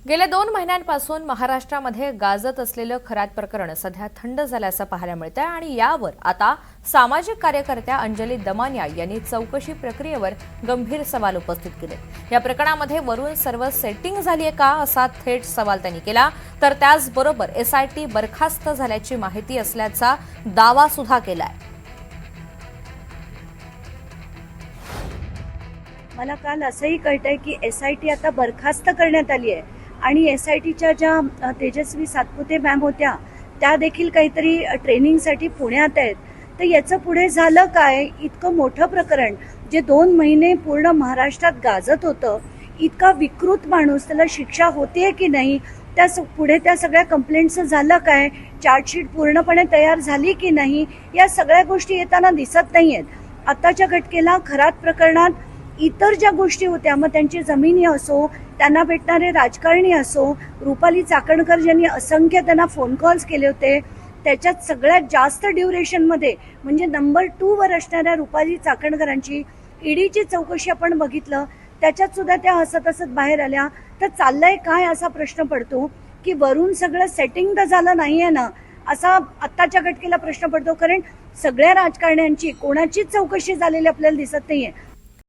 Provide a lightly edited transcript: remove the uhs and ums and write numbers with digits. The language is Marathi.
गेल्या 2 महिन्यांपासून महाराष्ट्रामध्ये गाजत असलेलं खरात प्रकरण सध्या थंड झाल्याचं पाहायला मिळतंय आणि यावर आता सामाजिक कार्यकर्त्या अंजली दमानिया यांनी चौकशी प्रक्रियेवर गंभीर सवाल उपस्थित केले। या प्रकरणामध्ये वरून सर्व सेटिंग झाली आहे का असा थेट सवाल त्यांनी केला, तर त्याचबरोबर एसआयटी बरखास्त झाल्याची माहिती असल्याचा दावा सुद्धा केलाय। मला काल असंही कळतंय की एसआयटी आता बरखास्त करण्यात आली आहे आणि एसआयटीच्या ज्या तेजस्वी सातपुते मॅम होत्या त्या देखील काहीतरी ट्रेनिंगसाठी पुण्यात आहेत। तर याचं पुढे झालं काय? इतकं मोठं प्रकरण जे 2 महिने पूर्ण महाराष्ट्रात गाजत होतं, इतका विकृत माणूस, त्याला शिक्षा होतीये की नाही, पुढे त्या सगळ्या कंप्लेंटचं झालं काय, चार्जशीट पूर्णपणे तयार झाली की नाही, या सगळ्या गोष्टी येताना दिसत नाहीयेत। आताच्या घटनेला खरात प्रकरणात इतर ज्या गोष्टी होत्या, मग त्यांची जमिनी असो, त्यांना भेटणारे राजकारणी असो, रुपाली चाकणकर ज्यांनी असंख्य त्यांना फोन कॉल्स केले होते, त्याच्यात सगळ्यात जास्त ड्युरेशनमध्ये म्हणजे नंबर 2 वर असणाऱ्या रुपाली चाकणकरांची ईडीची चौकशी आपण बघितलं, त्याच्यात सुद्धा त्या हसत हसत बाहेर आल्या। तर चाललंय काय असा प्रश्न पडतो की वरून सगळं सेटिंग तर झालं नाहीये ना, असा आत्ताच्या घटनेला प्रश्न पडतो। कारण सगळ्या राजकारण्यांची कोणाचीच चौकशी झालेली आपल्याला दिसत नाहीये।